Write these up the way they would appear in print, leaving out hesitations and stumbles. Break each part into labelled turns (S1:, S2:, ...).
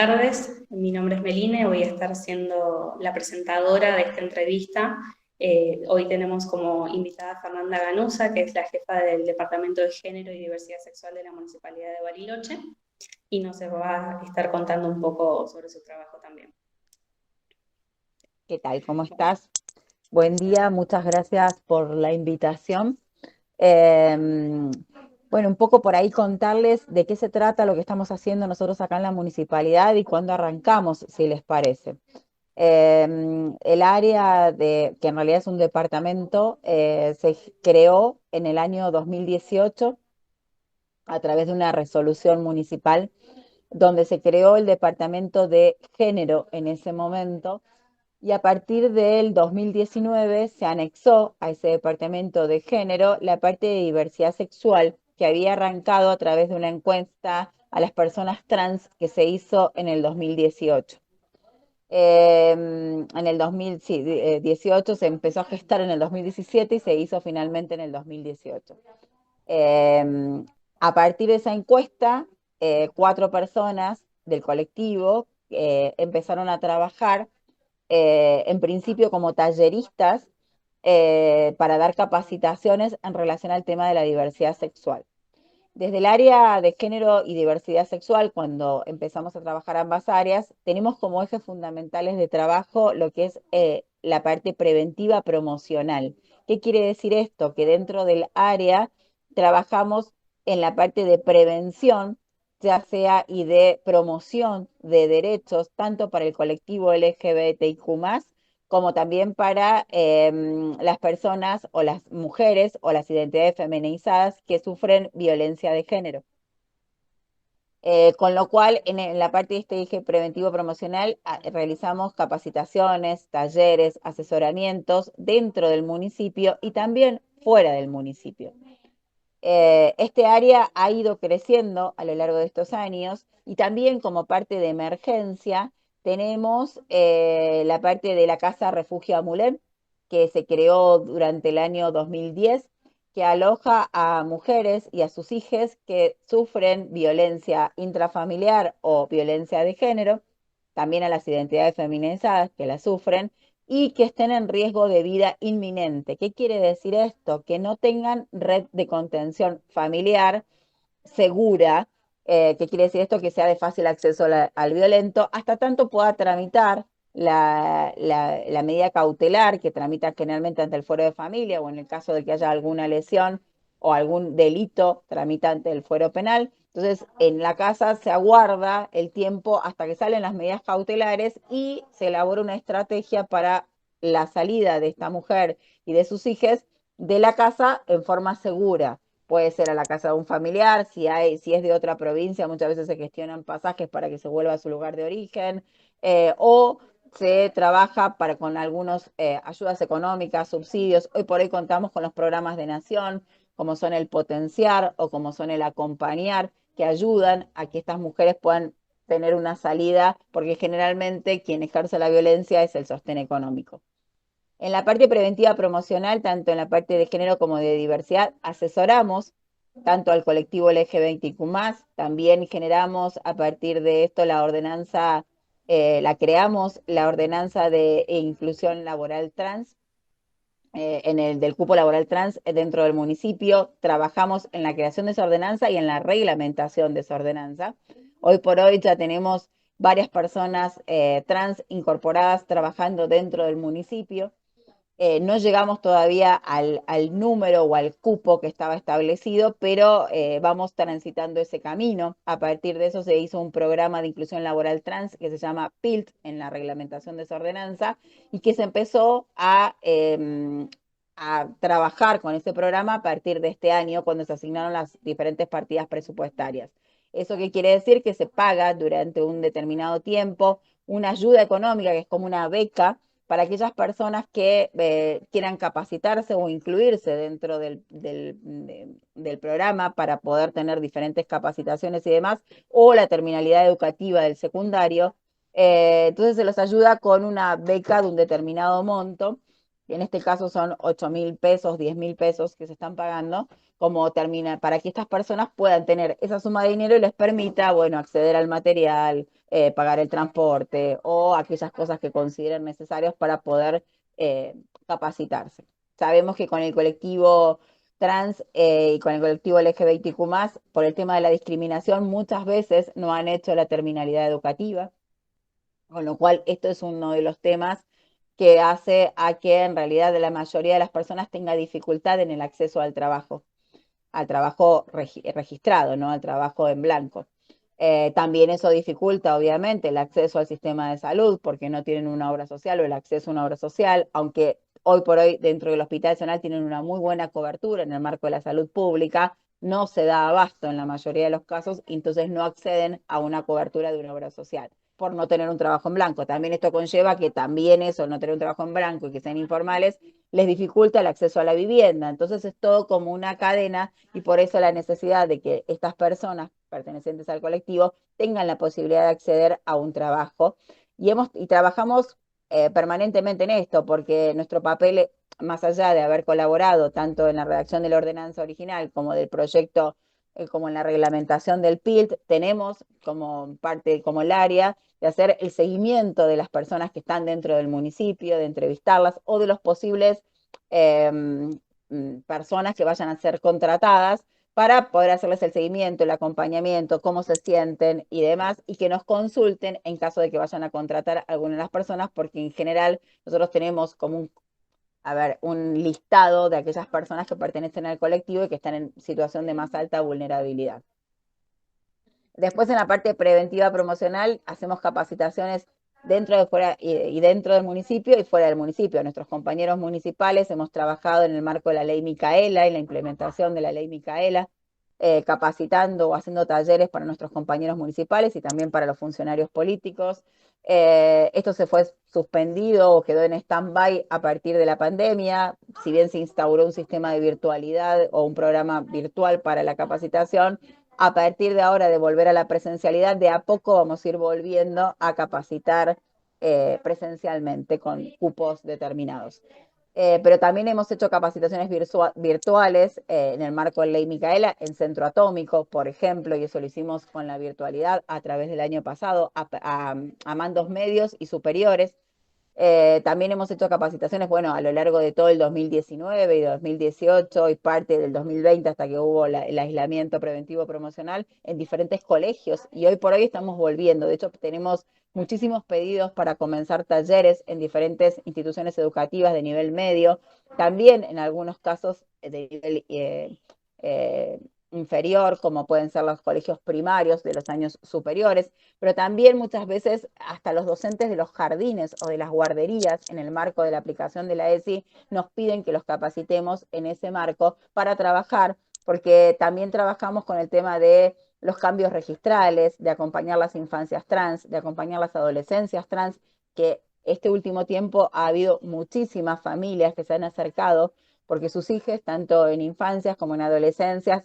S1: tardes, mi nombre es Meline, voy a estar siendo la presentadora de esta entrevista. Hoy tenemos como invitada a Fernanda Ganuza, que es la jefa del Departamento de Género y Diversidad Sexual de la Municipalidad de Bariloche, y nos va a estar contando un poco sobre su trabajo también.
S2: ¿Qué tal? ¿Cómo estás? Buen día, muchas gracias por la invitación. Bueno, un poco por ahí contarles de qué se trata lo que estamos haciendo nosotros acá en la municipalidad y cuándo arrancamos, si les parece. El área que en realidad es un departamento, se creó en el año 2018 a través de una resolución municipal donde se creó el departamento de género en ese momento y a partir del 2019 se anexó a ese departamento de género la parte de diversidad sexual que había arrancado a través de una encuesta a las personas trans que se hizo en el 2018. En el 2018 se empezó a gestar en el 2017 y se hizo finalmente en el 2018. Eh, a partir de esa encuesta, 4 personas del colectivo empezaron a trabajar en principio como talleristas para dar capacitaciones en relación al tema de la diversidad sexual. Desde el área de género y diversidad sexual, cuando empezamos a trabajar ambas áreas, tenemos como ejes fundamentales de trabajo lo que es la parte preventiva promocional. ¿Qué quiere decir esto? Que dentro del área trabajamos en la parte de prevención, ya sea y de promoción de derechos, tanto para el colectivo LGBTIQ+, como también para las personas o las mujeres o las identidades feminizadas que sufren violencia de género. Con lo cual, en la parte de este eje preventivo promocional, realizamos capacitaciones, talleres, asesoramientos dentro del municipio y también fuera del municipio. Este área ha ido creciendo a lo largo de estos años y también como parte de emergencia tenemos la parte de la Casa Refugio Amulet, que se creó durante el año 2010, que aloja a mujeres y a sus hijas que sufren violencia intrafamiliar o violencia de género, también a las identidades feminizadas que la sufren, y que estén en riesgo de vida inminente. ¿Qué quiere decir esto? Que no tengan red de contención familiar segura. ¿Qué quiere decir esto? Que sea de fácil acceso al violento, hasta tanto pueda tramitar la medida cautelar que tramita generalmente ante el fuero de familia o en el caso de que haya alguna lesión o algún delito, tramita ante el fuero penal. Entonces, en la casa se aguarda el tiempo hasta que salen las medidas cautelares y se elabora una estrategia para la salida de esta mujer y de sus hijas de la casa en forma segura. Puede ser a la casa de un familiar, si es de otra provincia, muchas veces se gestionan pasajes para que se vuelva a su lugar de origen, o se trabaja con algunas ayudas económicas, subsidios. Hoy por hoy contamos con los programas de Nación, como son el Potenciar o como son el Acompañar, que ayudan a que estas mujeres puedan tener una salida, porque generalmente quien ejerce la violencia es el sostén económico. En la parte preventiva promocional, tanto en la parte de género como de diversidad, asesoramos tanto al colectivo LGBTQ+, también generamos a partir de esto la ordenanza, la creamos, la ordenanza de inclusión laboral trans, en el del cupo laboral trans dentro del municipio, trabajamos en la creación de esa ordenanza y en la reglamentación de esa ordenanza. Hoy por hoy ya tenemos varias personas trans incorporadas trabajando dentro del municipio. No llegamos todavía al número o al cupo que estaba establecido, pero vamos transitando ese camino. A partir de eso se hizo un programa de inclusión laboral trans que se llama PILT en la reglamentación de esa ordenanza y que se empezó a trabajar con ese programa a partir de este año cuando se asignaron las diferentes partidas presupuestarias. ¿Eso qué quiere decir? Que se paga durante un determinado tiempo una ayuda económica que es como una beca para aquellas personas que quieran capacitarse o incluirse dentro del programa para poder tener diferentes capacitaciones y demás, o la terminalidad educativa del secundario. Entonces se los ayuda con una beca de un determinado monto, que en este caso son 8.000 pesos, 10.000 pesos que se están pagando, como termina, para que estas personas puedan tener esa suma de dinero y les permita, bueno, acceder al material, pagar el transporte o aquellas cosas que consideren necesarias para poder capacitarse. Sabemos que con el colectivo trans y con el colectivo LGBTQ+, por el tema de la discriminación, muchas veces no han hecho la terminalidad educativa, con lo cual esto es uno de los temas que hace a que en realidad la mayoría de las personas tenga dificultad en el acceso al trabajo registrado, ¿no? Al trabajo en blanco. También eso dificulta, obviamente, el acceso al sistema de salud porque no tienen una obra social o el acceso a una obra social, aunque hoy por hoy dentro del Hospital Nacional tienen una muy buena cobertura en el marco de la salud pública, no se da abasto en la mayoría de los casos, y entonces no acceden a una cobertura de una obra social por no tener un trabajo en blanco. También esto conlleva que también eso, no tener un trabajo en blanco y que sean informales, les dificulta el acceso a la vivienda. Entonces es todo como una cadena y por eso la necesidad de que estas personas pertenecientes al colectivo tengan la posibilidad de acceder a un trabajo. Y trabajamos permanentemente en esto porque nuestro papel, más allá de haber colaborado tanto en la redacción de la ordenanza original como del proyecto, como en la reglamentación del PILT, tenemos como parte, como el área, de hacer el seguimiento de las personas que están dentro del municipio, de entrevistarlas o de los posibles eh, personas que vayan a ser contratadas para poder hacerles el seguimiento, el acompañamiento, cómo se sienten y demás, y que nos consulten en caso de que vayan a contratar a alguna de las personas, porque en general nosotros tenemos como un listado de aquellas personas que pertenecen al colectivo y que están en situación de más alta vulnerabilidad. Después en la parte preventiva promocional hacemos capacitaciones dentro de fuera y dentro del municipio y fuera del municipio. Nuestros compañeros municipales hemos trabajado en el marco de la ley Micaela y la implementación de la ley Micaela, capacitando o haciendo talleres para nuestros compañeros municipales y también para los funcionarios políticos. Esto se fue suspendido o quedó en stand-by a partir de la pandemia, si bien se instauró un sistema de virtualidad o un programa virtual para la capacitación. A partir de ahora de volver a la presencialidad, de a poco vamos a ir volviendo a capacitar presencialmente con cupos determinados. Pero también hemos hecho capacitaciones virtuales en el marco de Ley Micaela en Centro Atómico, por ejemplo, y eso lo hicimos con la virtualidad a través del año pasado a mandos medios y superiores. También hemos hecho capacitaciones, bueno, a lo largo de todo el 2019 y 2018 y parte del 2020 hasta que hubo el aislamiento preventivo promocional en diferentes colegios y hoy por hoy estamos volviendo. De hecho, tenemos muchísimos pedidos para comenzar talleres en diferentes instituciones educativas de nivel medio, también en algunos casos de nivel inferior, como pueden ser los colegios primarios de los años superiores, pero también muchas veces hasta los docentes de los jardines o de las guarderías en el marco de la aplicación de la ESI nos piden que los capacitemos en ese marco para trabajar, porque también trabajamos con el tema de los cambios registrales, de acompañar las infancias trans, de acompañar las adolescencias trans, que este último tiempo ha habido muchísimas familias que se han acercado porque sus hijos, tanto en infancias como en adolescencias,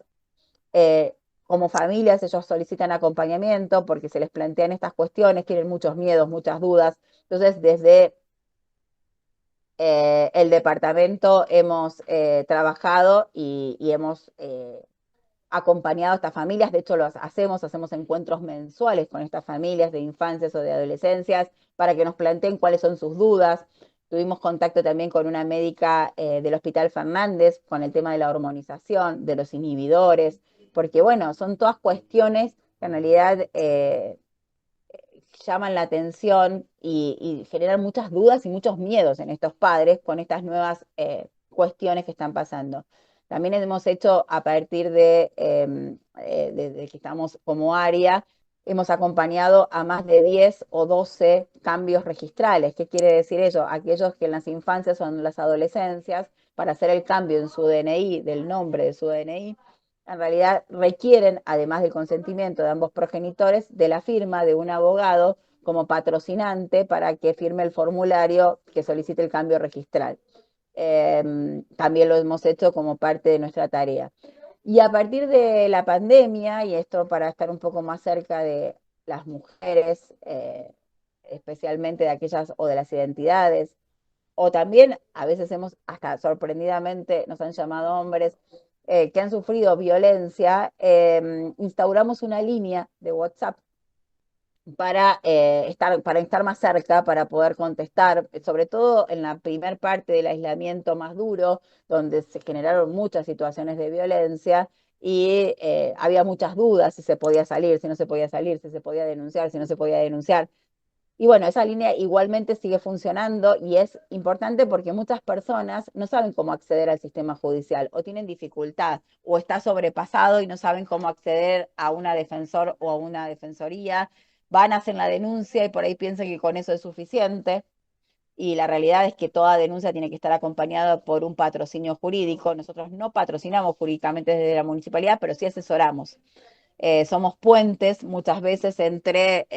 S2: como familias, ellos solicitan acompañamiento porque se les plantean estas cuestiones, tienen muchos miedos, muchas dudas. Entonces, desde el departamento hemos trabajado y hemos acompañado a estas familias. De hecho, hacemos encuentros mensuales con estas familias de infancias o de adolescencias para que nos planteen cuáles son sus dudas. Tuvimos contacto también con una médica del Hospital Fernández con el tema de la hormonización, de los inhibidores, porque bueno, son todas cuestiones que en realidad llaman la atención y generan muchas dudas y muchos miedos en estos padres con estas nuevas cuestiones que están pasando. También hemos hecho a partir de que estamos como área, hemos acompañado a más de 10 o 12 cambios registrales. ¿Qué quiere decir ello? Aquellos que en las infancias o en las adolescencias, para hacer el cambio en su DNI, del nombre de su DNI, en realidad requieren, además del consentimiento de ambos progenitores, de la firma de un abogado como patrocinante para que firme el formulario que solicite el cambio registral. También lo hemos hecho como parte de nuestra tarea. Y a partir de la pandemia, y esto para estar un poco más cerca de las mujeres, especialmente de aquellas o de las identidades, o también a veces hasta sorprendidamente, nos han llamado hombres que han sufrido violencia, instauramos una línea de WhatsApp para estar más cerca, para poder contestar, sobre todo en la primer parte del aislamiento más duro, donde se generaron muchas situaciones de violencia y había muchas dudas si se podía salir, si no se podía salir, si se podía denunciar, si no se podía denunciar. Y bueno, esa línea igualmente sigue funcionando y es importante porque muchas personas no saben cómo acceder al sistema judicial o tienen dificultad o está sobrepasado y no saben cómo acceder a una defensor o a una defensoría. Van a hacer la denuncia y por ahí piensan que con eso es suficiente. Y la realidad es que toda denuncia tiene que estar acompañada por un patrocinio jurídico. Nosotros no patrocinamos jurídicamente desde la municipalidad, pero sí asesoramos. Somos puentes muchas veces entre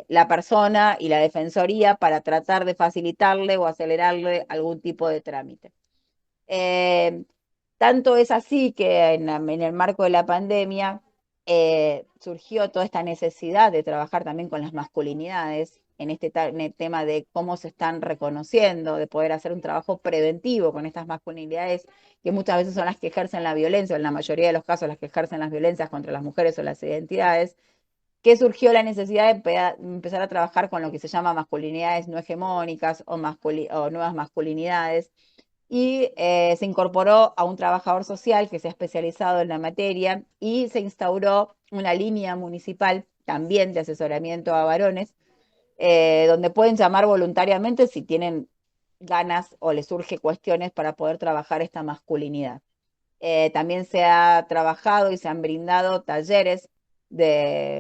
S2: la persona y la defensoría para tratar de facilitarle o acelerarle algún tipo de trámite. Eh, Tanto es así que en el marco de la pandemia surgió toda esta necesidad de trabajar también con las masculinidades en el tema de cómo se están reconociendo, de poder hacer un trabajo preventivo con estas masculinidades que muchas veces son las que ejercen la violencia, o en la mayoría de los casos las que ejercen las violencias contra las mujeres o las identidades, que surgió la necesidad de empezar a trabajar con lo que se llama masculinidades no hegemónicas o nuevas masculinidades, y se incorporó a un trabajador social que se ha especializado en la materia y se instauró una línea municipal también de asesoramiento a varones, donde pueden llamar voluntariamente si tienen ganas o les surge cuestiones para poder trabajar esta masculinidad. También se ha trabajado y se han brindado talleres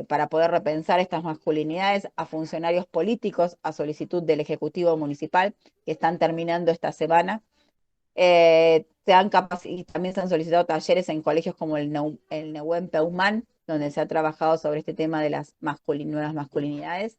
S2: para poder repensar estas masculinidades a funcionarios políticos a solicitud del Ejecutivo Municipal, que están terminando esta semana. Y también se han solicitado talleres en colegios como el Nehuen Peumán, donde se ha trabajado sobre este tema de las nuevas masculinidades.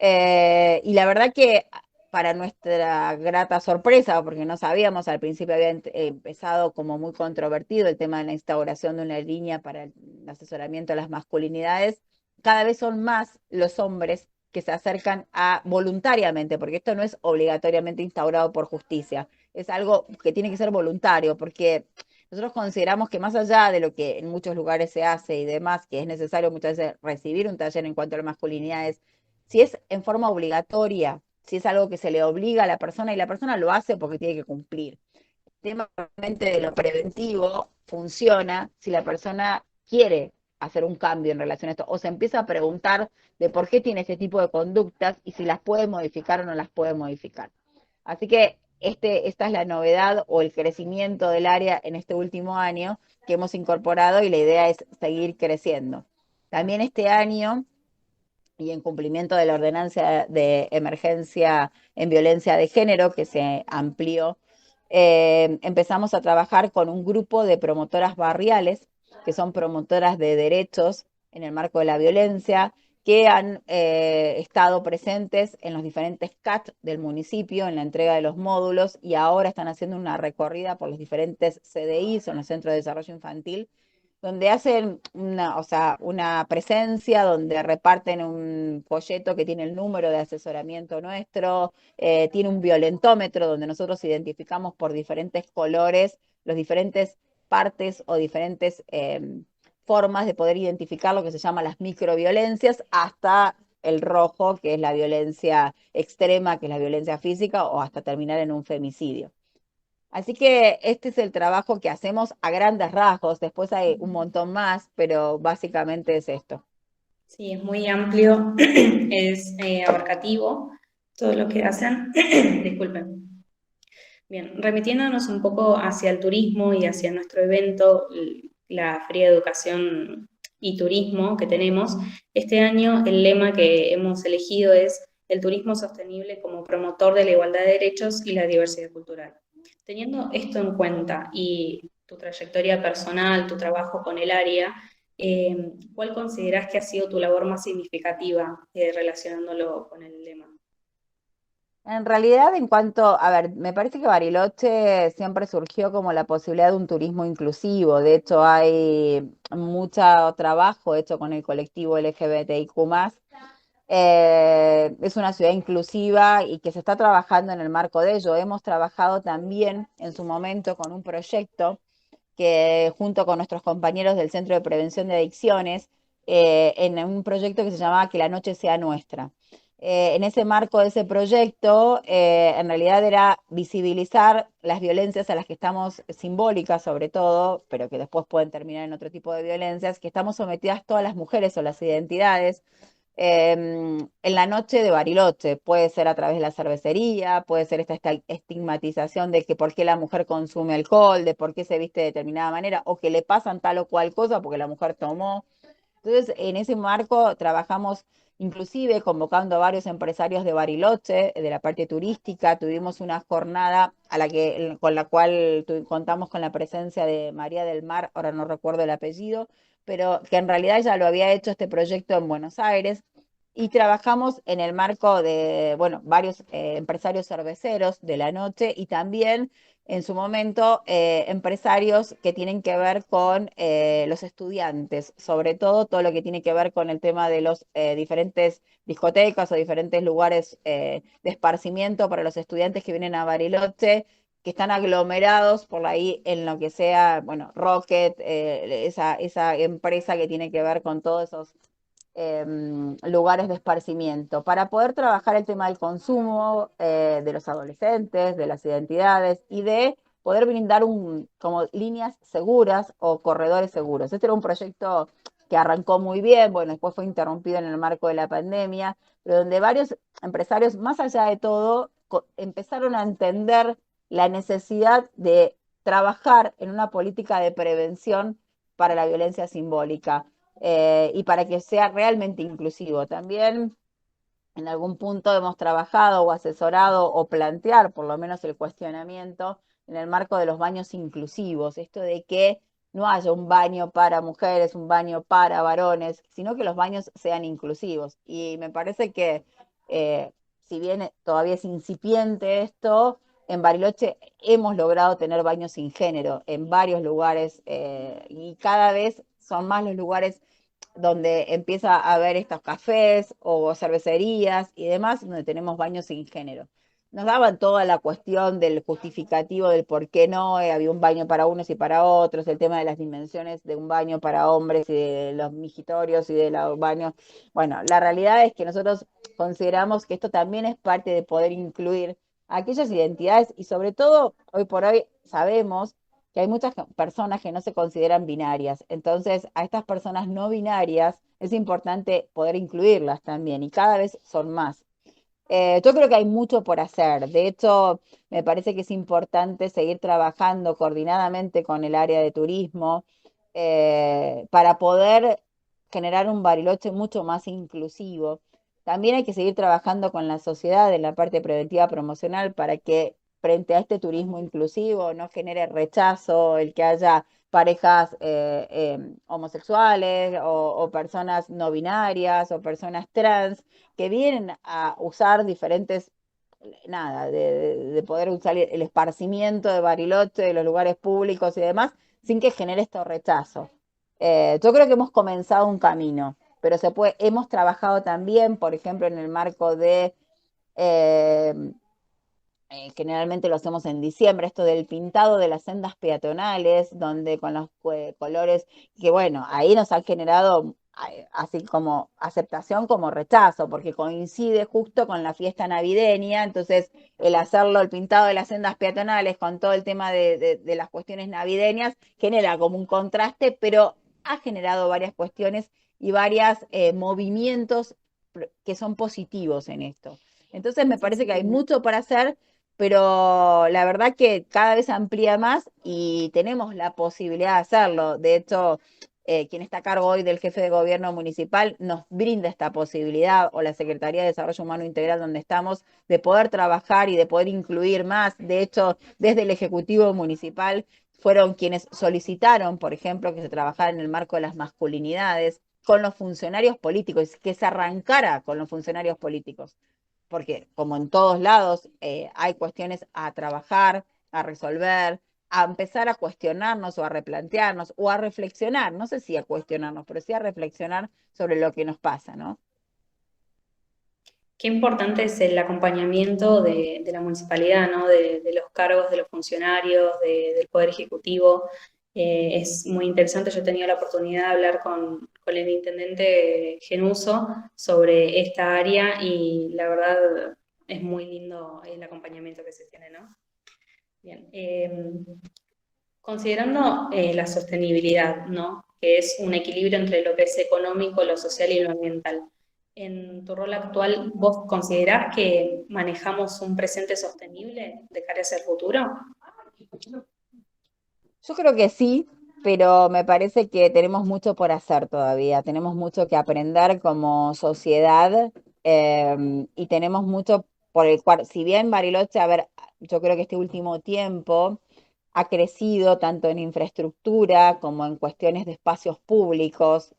S2: Y la verdad que para nuestra grata sorpresa, porque no sabíamos, al principio había empezado como muy controvertido el tema de la instauración de una línea para el asesoramiento a las masculinidades, cada vez son más los hombres que se acercan a voluntariamente, porque esto no es obligatoriamente instaurado por justicia, es algo que tiene que ser voluntario, porque nosotros consideramos que más allá de lo que en muchos lugares se hace y demás, que es necesario muchas veces recibir un taller en cuanto a las masculinidades, si es en forma obligatoria, si es algo que se le obliga a la persona y la persona lo hace porque tiene que cumplir. El tema realmente de lo preventivo funciona si la persona quiere hacer un cambio en relación a esto o se empieza a preguntar de por qué tiene este tipo de conductas y si las puede modificar o no las puede modificar. Así que esta es la novedad o el crecimiento del área en este último año que hemos incorporado y la idea es seguir creciendo. También este año y en cumplimiento de la ordenanza de emergencia en violencia de género que se amplió, empezamos a trabajar con un grupo de promotoras barriales, que son promotoras de derechos en el marco de la violencia, que han estado presentes en los diferentes CAT del municipio, en la entrega de los módulos, y ahora están haciendo una recorrida por los diferentes CDIs, o los Centros de Desarrollo Infantil, donde hacen una, o sea, una presencia, donde reparten un folleto que tiene el número de asesoramiento nuestro, tiene un violentómetro donde nosotros identificamos por diferentes colores los diferentes partes o diferentes formas de poder identificar lo que se llama las microviolencias, hasta el rojo, que es la violencia extrema, que es la violencia física, o hasta terminar en un femicidio. Así que este es el trabajo que hacemos a grandes rasgos. Después hay un montón más, pero básicamente es esto.
S1: Sí, es muy amplio, es abarcativo todo lo que hacen. Disculpen. Bien, remitiéndonos un poco hacia el turismo y hacia nuestro evento, la Feria de Educación y Turismo que tenemos, este año el lema que hemos elegido es el turismo sostenible como promotor de la igualdad de derechos y la diversidad cultural. Teniendo esto en cuenta y tu trayectoria personal, tu trabajo con el área, ¿cuál consideras que ha sido tu labor más significativa relacionándolo con el lema?
S2: En realidad, a ver, me parece que Bariloche siempre surgió como la posibilidad de un turismo inclusivo. De hecho, hay mucho trabajo hecho con el colectivo LGBTIQ+. Es una ciudad inclusiva y que se está trabajando en el marco de ello. Hemos trabajado también en su momento con un proyecto que junto con nuestros compañeros del Centro de Prevención de Adicciones en un proyecto que se llamaba Que la noche sea nuestra. En ese marco de ese proyecto, en realidad era visibilizar las violencias a las que estamos, simbólicas sobre todo, pero que después pueden terminar en otro tipo de violencias, que estamos sometidas todas las mujeres o las identidades en la noche de Bariloche. Puede ser a través de la cervecería, puede ser esta estigmatización de que por qué la mujer consume alcohol, de por qué se viste de determinada manera, o que le pasan tal o cual cosa porque la mujer tomó. Entonces, en ese marco trabajamos inclusive convocando a varios empresarios de Bariloche, de la parte turística. Tuvimos una jornada con la cual contamos con la presencia de María del Mar, ahora no recuerdo el apellido, pero que en realidad ya lo había hecho este proyecto en Buenos Aires. Y trabajamos en el marco de, bueno, varios empresarios cerveceros de la noche y también en su momento empresarios que tienen que ver con los estudiantes, sobre todo lo que tiene que ver con el tema de los diferentes discotecas o diferentes lugares de esparcimiento para los estudiantes que vienen a Bariloche, que están aglomerados por ahí en lo que sea, bueno, Rocket, esa empresa que tiene que ver con todos esos lugares de esparcimiento, para poder trabajar el tema del consumo de los adolescentes, de las identidades y de poder brindar como líneas seguras o corredores seguros. Este era un proyecto que arrancó muy bien, bueno, después fue interrumpido en el marco de la pandemia, pero donde varios empresarios, más allá de todo, empezaron a entender la necesidad de trabajar en una política de prevención para la violencia simbólica y para que sea realmente inclusivo. También en algún punto hemos trabajado o asesorado o plantear por lo menos el cuestionamiento en el marco de los baños inclusivos, esto de que no haya un baño para mujeres, un baño para varones, sino que los baños sean inclusivos. Y me parece que si bien todavía es incipiente esto, en Bariloche hemos logrado tener baños sin género en varios lugares y cada vez son más los lugares donde empieza a haber estos cafés o cervecerías y demás, donde tenemos baños sin género. Nos daban toda la cuestión del justificativo del por qué no, había un baño para unos y para otros, el tema de las dimensiones de un baño para hombres y de los mijitorios y de los baños. Bueno, la realidad es que nosotros consideramos que esto también es parte de poder incluir a aquellas identidades y sobre todo hoy por hoy sabemos que hay muchas personas que no se consideran binarias. Entonces, a estas personas no binarias es importante poder incluirlas también y cada vez son más. Yo creo que hay mucho por hacer. De hecho, me parece que es importante seguir trabajando coordinadamente con el área de turismo para poder generar un Bariloche mucho más inclusivo. También hay que seguir trabajando con la sociedad en la parte preventiva promocional para que frente a este turismo inclusivo no genere rechazo el que haya parejas homosexuales o personas no binarias o personas trans que vienen a usar diferentes, nada, de poder usar el esparcimiento de Bariloche, de los lugares públicos y demás, sin que genere este rechazo. Yo creo que hemos comenzado un camino, pero hemos trabajado también, por ejemplo, en el marco de eh, generalmente lo hacemos en diciembre, esto del pintado de las sendas peatonales, donde con los colores, que bueno, ahí nos ha generado así como aceptación como rechazo, porque coincide justo con la fiesta navideña, entonces el hacerlo, el pintado de las sendas peatonales con todo el tema de las cuestiones navideñas, genera como un contraste, pero ha generado varias cuestiones y varios movimientos que son positivos en esto. Entonces me parece que hay mucho para hacer, pero la verdad que cada vez se amplía más y tenemos la posibilidad de hacerlo. De hecho, quien está a cargo hoy del jefe de gobierno municipal nos brinda esta posibilidad, o la Secretaría de Desarrollo Humano Integral donde estamos, de poder trabajar y de poder incluir más. De hecho, desde el Ejecutivo Municipal fueron quienes solicitaron, por ejemplo, que se trabajara en el marco de las masculinidades con los funcionarios políticos, que se arrancara con los funcionarios políticos porque como en todos lados hay cuestiones a trabajar, a resolver, a empezar a cuestionarnos o a replantearnos o a reflexionar, no sé si a cuestionarnos, pero sí a reflexionar sobre lo que nos pasa, ¿no?
S1: Qué importante es el acompañamiento de la municipalidad, ¿no? De los cargos, de los funcionarios, del Poder Ejecutivo. Es muy interesante. Yo he tenido la oportunidad de hablar con con el intendente Genuso sobre esta área y la verdad es muy lindo el acompañamiento que se tiene, ¿no? Bien. Considerando la sostenibilidad, ¿no? Que es un equilibrio entre lo que es económico, lo social y lo ambiental. En tu rol actual, ¿vos considerás que manejamos un presente sostenible de cara hacia el futuro?
S2: Yo creo que sí, pero me parece que tenemos mucho por hacer todavía, tenemos mucho que aprender como sociedad y tenemos mucho por el cual, si bien Bariloche, a ver, yo creo que este último tiempo ha crecido tanto en infraestructura como en cuestiones de espacios públicos,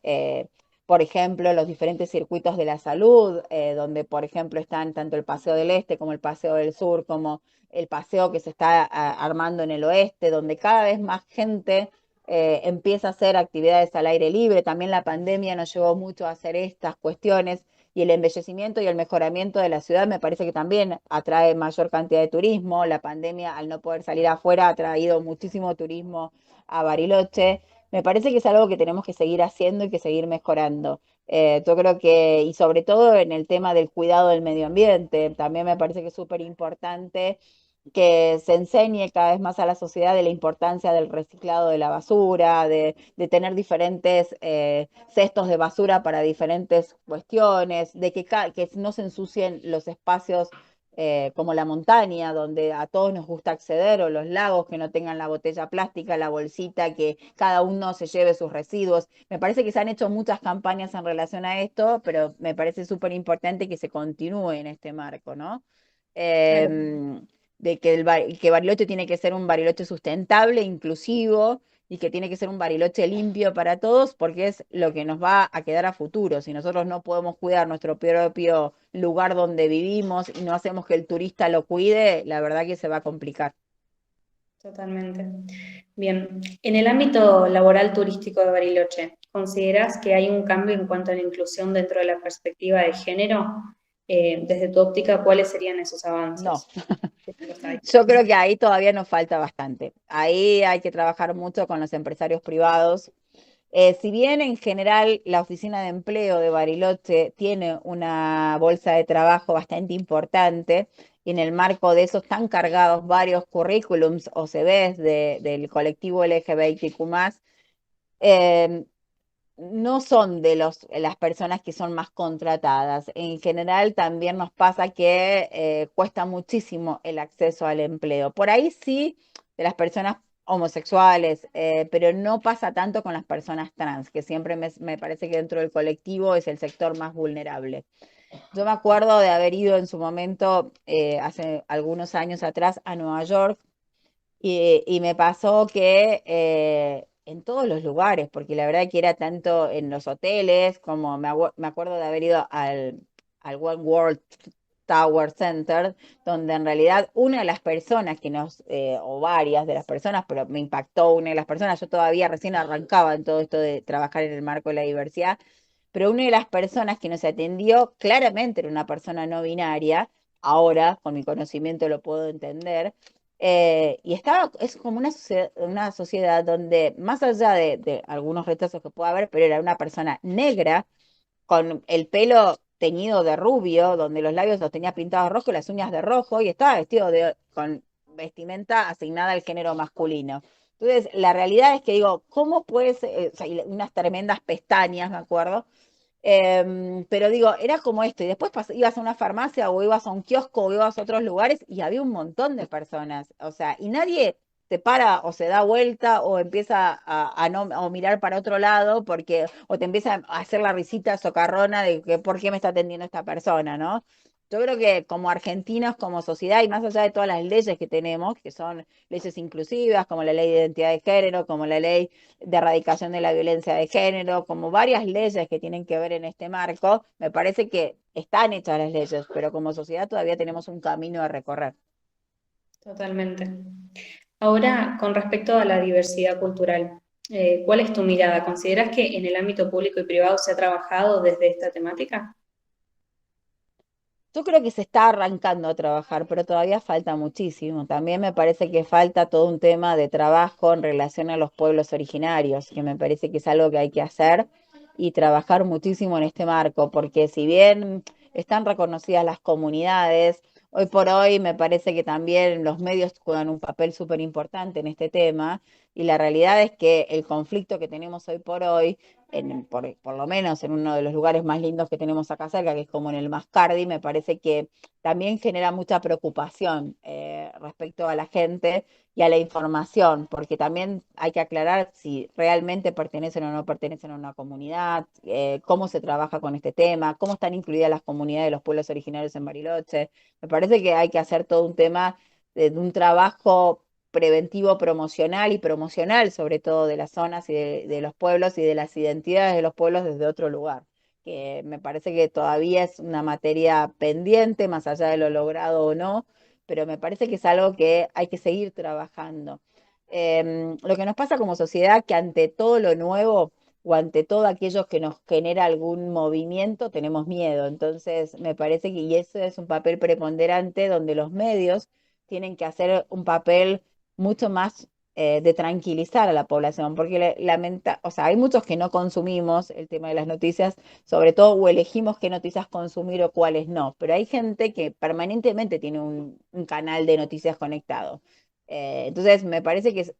S2: por ejemplo, los diferentes circuitos de la salud, donde, por ejemplo, están tanto el Paseo del Este como el Paseo del Sur, como el paseo que se está armando en el oeste, donde cada vez más gente empieza a hacer actividades al aire libre. También la pandemia nos llevó mucho a hacer estas cuestiones y el embellecimiento y el mejoramiento de la ciudad me parece que también atrae mayor cantidad de turismo. La pandemia, al no poder salir afuera, ha traído muchísimo turismo a Bariloche. Me parece que es algo que tenemos que seguir haciendo y que seguir mejorando. Yo creo que, y sobre todo en el tema del cuidado del medio ambiente, también me parece que es súper importante que se enseñe cada vez más a la sociedad de la importancia del reciclado de la basura, de tener diferentes cestos de basura para diferentes cuestiones, de que no se ensucien los espacios como la montaña, donde a todos nos gusta acceder, o los lagos que no tengan la botella plástica, la bolsita, que cada uno se lleve sus residuos. Me parece que se han hecho muchas campañas en relación a esto, pero me parece súper importante que se continúe en este marco, ¿no?
S1: Claro.
S2: Eh, de que, que Bariloche tiene que ser un Bariloche sustentable, inclusivo, y que tiene que ser un Bariloche limpio para todos, porque es lo que nos va a quedar a futuro. Si nosotros no podemos cuidar nuestro propio lugar donde vivimos y no hacemos que el turista lo cuide, la verdad que se va a complicar.
S1: Totalmente. Bien, en el ámbito laboral turístico de Bariloche, ¿consideras que hay un cambio en cuanto a la inclusión dentro de la perspectiva de género? Desde tu óptica, ¿cuáles serían esos
S2: No,
S1: avances? ¿Qué los hay?
S2: yo creo que ahí todavía nos falta bastante. Ahí hay que trabajar mucho con los empresarios privados. Si bien en general la oficina de empleo de Bariloche tiene una bolsa de trabajo bastante importante, y en el marco de eso están cargados varios currículums o CVs del colectivo LGBTQ+, eh, no son de las personas que son más contratadas. En general también nos pasa que cuesta muchísimo el acceso al empleo. Por ahí sí, de las personas homosexuales, pero no pasa tanto con las personas trans, que siempre me parece que dentro del colectivo es el sector más vulnerable. Yo me acuerdo de haber ido en su momento, hace algunos años atrás, a Nueva York y me pasó que en todos los lugares, porque la verdad que era tanto en los hoteles como me acuerdo de haber ido al One World Tower Center, donde en realidad una de las personas o varias de las personas, pero me impactó una de las personas, yo todavía recién arrancaba en todo esto de trabajar en el marco de la diversidad, pero una de las personas que nos atendió claramente era una persona no binaria, ahora con mi conocimiento lo puedo entender, y es como una sociedad donde, más allá de algunos retrasos que pueda haber, pero era una persona negra, con el pelo teñido de rubio, donde los labios los tenía pintados rojo, las uñas de rojo, y estaba vestido con vestimenta asignada al género masculino. Entonces, la realidad es que digo, ¿cómo puede ser? O sea, y unas tremendas pestañas, me acuerdo. Pero digo, era como esto, y después ibas a una farmacia o ibas a un kiosco o ibas a otros lugares y había un montón de personas, o sea, y nadie se para o se da vuelta o empieza a no, o mirar para otro lado porque, o te empieza a hacer la risita socarrona de que por qué me está atendiendo esta persona, ¿no? Yo creo que como argentinos, como sociedad, y más allá de todas las leyes que tenemos, que son leyes inclusivas, como la ley de identidad de género, como la ley de erradicación de la violencia de género, como varias leyes que tienen que ver en este marco, me parece que están hechas las leyes, pero como sociedad todavía tenemos un camino a recorrer.
S1: Totalmente. Ahora, con respecto a la diversidad cultural, ¿cuál es tu mirada? ¿Consideras que en el ámbito público y privado se ha trabajado desde esta temática?
S2: Yo creo que se está arrancando a trabajar, pero todavía falta muchísimo. También me parece que falta todo un tema de trabajo en relación a los pueblos originarios, que me parece que es algo que hay que hacer. y trabajar muchísimo en este marco, porque si bien están reconocidas las comunidades, hoy por hoy me parece que también los medios juegan un papel súper importante en este tema y la realidad es que el conflicto que tenemos hoy por hoy, por lo menos en uno de los lugares más lindos que tenemos acá cerca, que es como en el Mascardi, me parece que también genera mucha preocupación respecto a la gente y a la información, porque también hay que aclarar si realmente pertenecen o no pertenecen a una comunidad, cómo se trabaja con este tema, cómo están incluidas las comunidades de los pueblos originarios en Bariloche. Me parece que hay que hacer todo un tema de un trabajo preventivo promocional y promocional, sobre todo de las zonas y de los pueblos y de las identidades de los pueblos desde otro lugar, que me parece que todavía es una materia pendiente, más allá de lo logrado o no, pero me parece que es algo que hay que seguir trabajando. Lo que nos pasa como sociedad, que ante todo lo nuevo o ante todo aquello que nos genera algún movimiento, tenemos miedo. Entonces, me parece que y ese es un papel preponderante donde los medios tienen que hacer un papel mucho más de tranquilizar a la población, porque o sea, hay muchos que no consumimos el tema de las noticias, sobre todo, o elegimos qué noticias consumir o cuáles no, pero hay gente que permanentemente tiene un canal de noticias conectado. Entonces, me parece que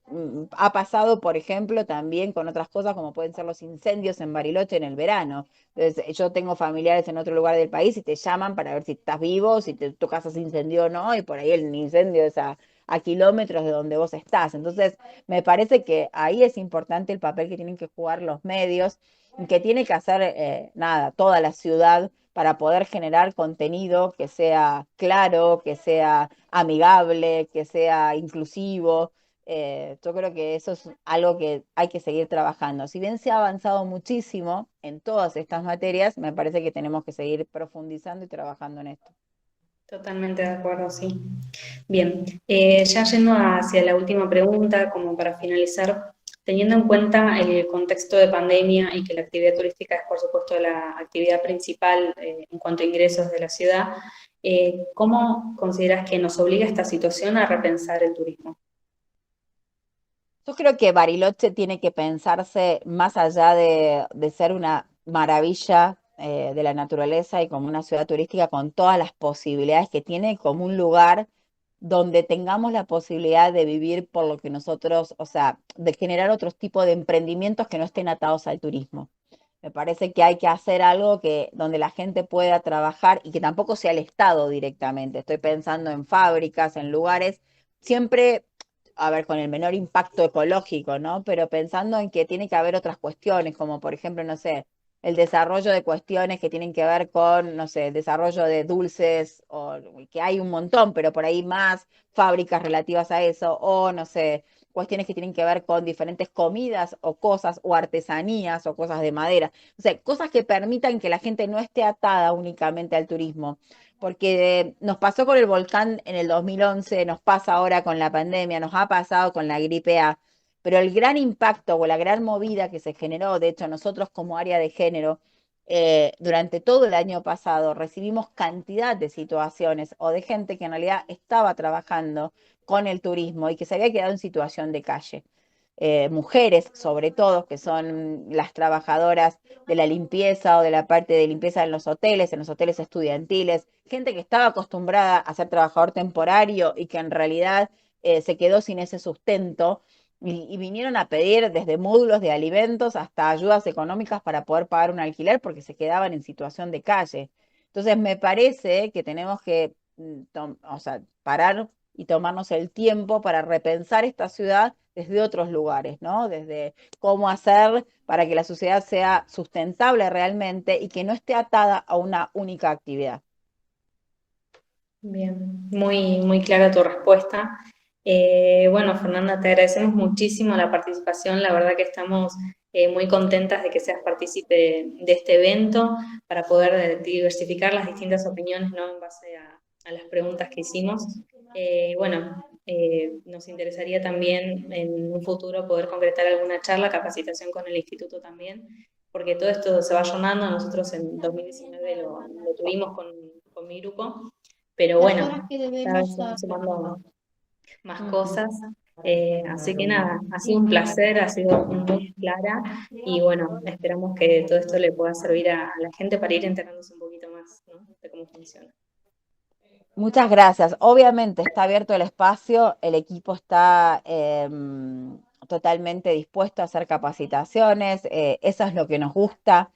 S2: ha pasado, por ejemplo, también con otras cosas como pueden ser los incendios en Bariloche en el verano. Entonces, yo tengo familiares en otro lugar del país y te llaman para ver si estás vivo, si tu casa se incendió o no, y por ahí el incendio es a kilómetros de donde vos estás. Entonces, me parece que ahí es importante el papel que tienen que jugar los medios, que tiene que hacer, nada, toda la ciudad para poder generar contenido que sea claro, que sea amigable, que sea inclusivo. Yo creo que eso es algo que hay que seguir trabajando. Si bien se ha avanzado muchísimo en todas estas materias, me parece que tenemos que seguir profundizando y trabajando en esto.
S1: Totalmente de acuerdo, sí. Bien, ya yendo hacia la última pregunta, como para finalizar, teniendo en cuenta el contexto de pandemia y que la actividad turística es, por supuesto, la actividad principal en cuanto a ingresos de la ciudad, ¿cómo consideras que nos obliga esta situación a repensar el turismo?
S2: Yo creo que Bariloche tiene que pensarse más allá de ser una maravilla de la naturaleza y como una ciudad turística con todas las posibilidades que tiene, como un lugar donde tengamos la posibilidad de vivir por lo que nosotros, o sea, de generar otros tipos de emprendimientos que no estén atados al turismo. Me parece que hay que hacer algo que donde la gente pueda trabajar y que tampoco sea el Estado directamente. Estoy pensando en fábricas, en lugares, siempre, a ver, con el menor impacto ecológico, ¿no? Pero pensando en que tiene que haber otras cuestiones, como por ejemplo, no sé, el desarrollo de cuestiones que tienen que ver con, no sé, desarrollo de dulces, o que hay un montón, pero por ahí más fábricas relativas a eso, o no sé, cuestiones que tienen que ver con diferentes comidas o cosas o artesanías o cosas de madera. O sea, cosas que permitan que la gente no esté atada únicamente al turismo. Porque nos pasó con el volcán en el 2011, nos pasa ahora con la pandemia, nos ha pasado con la gripe A, pero el gran impacto o la gran movida que se generó, de hecho nosotros como área de género, durante todo el año pasado recibimos cantidad de situaciones o de gente que en realidad estaba trabajando con el turismo y que se había quedado en situación de calle. Mujeres, sobre todo, que son las trabajadoras de la limpieza o de la parte de limpieza en los hoteles estudiantiles, gente que estaba acostumbrada a ser trabajador temporario y que en realidad se quedó sin ese sustento y vinieron a pedir desde módulos de alimentos hasta ayudas económicas para poder pagar un alquiler porque se quedaban en situación de calle. Entonces, me parece que tenemos que o sea, parar y tomarnos el tiempo para repensar esta ciudad desde otros lugares, ¿no? Desde cómo hacer para que la sociedad sea sustentable realmente y que no esté atada a una única actividad.
S1: Bien, muy, muy clara tu respuesta. Bueno, Fernanda, te agradecemos muchísimo la participación. La verdad que estamos muy contentas de que seas partícipe de este evento para poder diversificar las distintas opiniones, ¿no? En base a las preguntas que hicimos. Bueno, nos interesaría también en un futuro poder concretar alguna charla, capacitación con el instituto también, porque todo esto se va sonando. Nosotros en 2019 lo tuvimos con mi grupo, pero
S3: Las horas
S1: bueno,
S3: que
S1: cada vez
S3: debemos
S1: se van
S3: hacer.
S1: sumando más
S2: Ujú.
S1: cosas. Así que nada, ha sido un placer, ha sido muy clara y bueno, esperamos que todo esto le pueda servir a la gente para ir enterándose un poquito más, ¿no? De cómo funciona.
S2: Muchas gracias. Obviamente está abierto el espacio, el equipo está totalmente dispuesto a hacer capacitaciones, eso es lo que nos gusta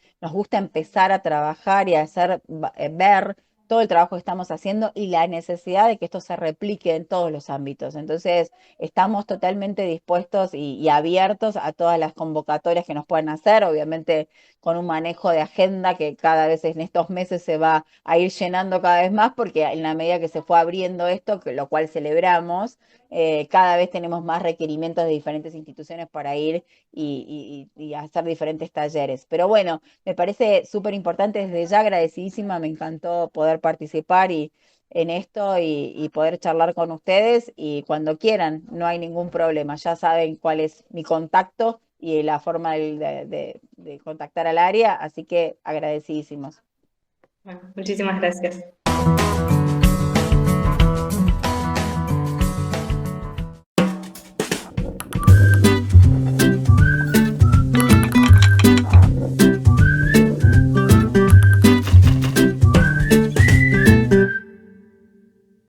S2: empezar a trabajar y a hacer ver todo el trabajo que estamos haciendo y la necesidad de que esto se replique en todos los ámbitos. Entonces, estamos totalmente dispuestos y abiertos a todas las convocatorias que nos puedan hacer, obviamente con un manejo de agenda que cada vez en estos meses se va a ir llenando cada vez más, porque en la medida que se fue abriendo esto, lo cual celebramos, cada vez tenemos más requerimientos de diferentes instituciones para ir y hacer diferentes talleres. Pero bueno, me parece súper importante, desde ya agradecidísima, me encantó poder participar en esto y poder charlar con ustedes y cuando quieran, no hay ningún problema, ya saben cuál es mi contacto y la forma de contactar al área, así que agradecidísimos.
S1: Bueno, muchísimas gracias.